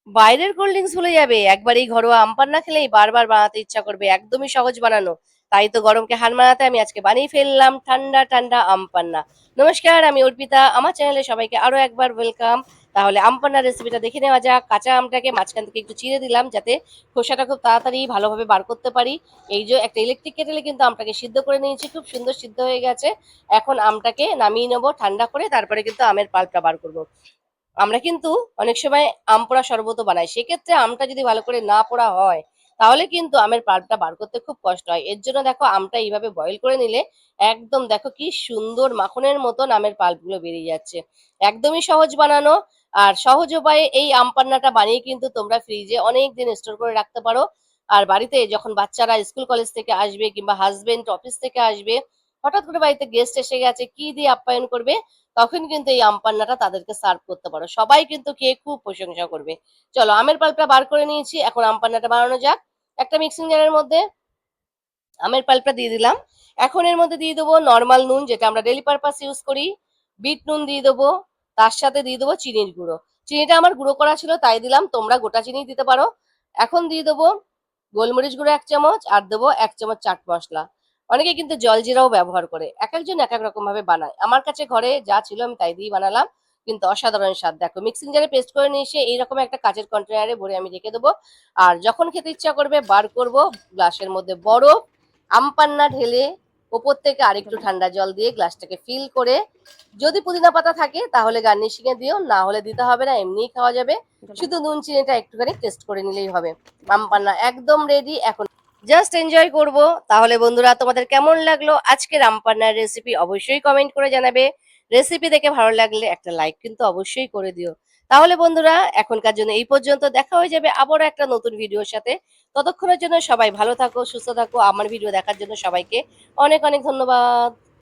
বাইরের cold drinks ভুলে যাবে, একবার এই ঘরোয়া আম পান্না খেলেই বারবার বানাতে ইচ্ছা করবে। একদমই সহজ বানানো। তাই তো গরমকে হার মানাতে আমি আজকে বানিয়ে ফেললাম ঠান্ডা ঠান্ডা আম পান্না। নমস্কার, আমি অর্পিতা, আমার চ্যানেলে সবাইকে আরো একবার ওয়েলকাম। তাহলে আম পান্নার রেসিপিটা দেখে নেওয়া যাক। কাঁচা আমটাকে মাঝখান থেকে একটু চিড়ে দিলাম যাতে খোসাটা খুব তাড়াতাড়ি ভালোভাবে বার করতে পারি। এই যে একটা ইলেকট্রিক কেটেলে কিন্তু আমটাকে সিদ্ধ করে নিয়েছি, খুব সুন্দর সিদ্ধ হয়ে গেছে। এখন আমটাকে নামিয়ে নেবো ঠান্ডা করে, তারপরে কিন্তু আমের পাল্পটা বার করবো। আমরা কিন্তু অনেক সময় আম পোড়া শরবতও বানাই, সেক্ষেত্রে আমটা যদি ভালো করে না পোড়া হয় তাহলে কিন্তু আমের পাল্পটা বার করতে খুব কষ্ট হয়। এর জন্য দেখো আমটা এইভাবে বয়েল করে নিলে একদম দেখো কি সুন্দর মাখনের মতন আমের পাল্প গুলো বেরিয়ে যাচ্ছে। একদমই সহজ বানানো। আর সহজ উপায়ে এই আম পান্নাটা বানিয়ে কিন্তু তোমরা ফ্রিজে অনেক দিন স্টোর করে রাখতে পারো। আর বাড়িতে যখন বাচ্চারা স্কুল কলেজ থেকে আসবে কিংবা হাজবেন্ড অফিস থেকে আসবে, হঠাৎ করে বাড়িতে গেস্ট এসে গেছে, কি দিয়ে আপ্যায়ন করবে, তখন কিন্তু এই আম পান্নাটা তাদেরকে সার্ভ করতে পারো। সবাই কিন্তু খেয়ে খুব প্রশংসা করবে। চলো, আমের পাল্পটা বার করে নিয়েছি, এখন আম পান্নাটা বানানো যাক। একটা মিক্সিং জারের মধ্যে আমের পাল্পটা দিয়ে দিলাম। এখন এর মধ্যে দিয়ে দেবো নর্মাল নুন, যেটা আমরা ডেলি পারপাস ইউজ করি। বিট নুন দিয়ে দেবো। তার সাথে দিয়ে দেবো চিনির গুঁড়ো। চিনিটা আমার গুঁড়ো করা ছিল তাই দিলাম, তোমরা গোটা চিনি দিতে পারো। এখন দিয়ে দেবো গোলমরিচ গুঁড়ো 1 চামচ, আর দেবো 1 চামচ চাট মশলা। অনেকে কিন্তু জলজিরাও ব্যবহার করে, এক একজন এক এক রকম ভাবে বানায়। আমার কাছে ঘরে যা ছিল আমি তাই দিয়ে বানালাম, কিন্তু অসাধারণ স্বাদ। দেখো মিক্সিং জারে পেস্ট করে নিয়ে এসে এইরকম একটা কাচের কন্টেনারে ভরে আমি রেখে দেবো। আর যখন খেতে ইচ্ছা করবে বার করব, গ্লাসের মধ্যে বরফ, আম পান্না ঢেলে ওপর থেকে আরেকটু ঠান্ডা জল দিয়ে গ্লাসটাকে ফিল করে, যদি পুদিনা পাতা থাকে তাহলে গার্নিশিং এ দিও, না হলে দিতে হবে না, এমনিই খাওয়া যাবে। শুধু নুন চিনিটা একটুখানি টেস্ট করে নিলেই হবে। আম পান্না একদম রেডি, এখন জাস্ট এনজয় করব। তাহলে বন্ধুরা, তোমাদের কেমন লাগলো আজকের আম পান্নার রেসিপি অবশ্যই কমেন্ট করে জানাবে। রেসিপি দেখে ভালো লাগলে একটা লাইক কিন্তু অবশ্যই করে দিও। তাহলে বন্ধুরা, এখনকার জন্য এই পর্যন্ত। দেখা হয়ে যাবে আবারও একটা নতুন ভিডিওর সাথে। ততক্ষণের জন্য সবাই ভালো থাকো, সুস্থ থাকো। আমার ভিডিও দেখার জন্য সবাইকে অনেক অনেক ধন্যবাদ।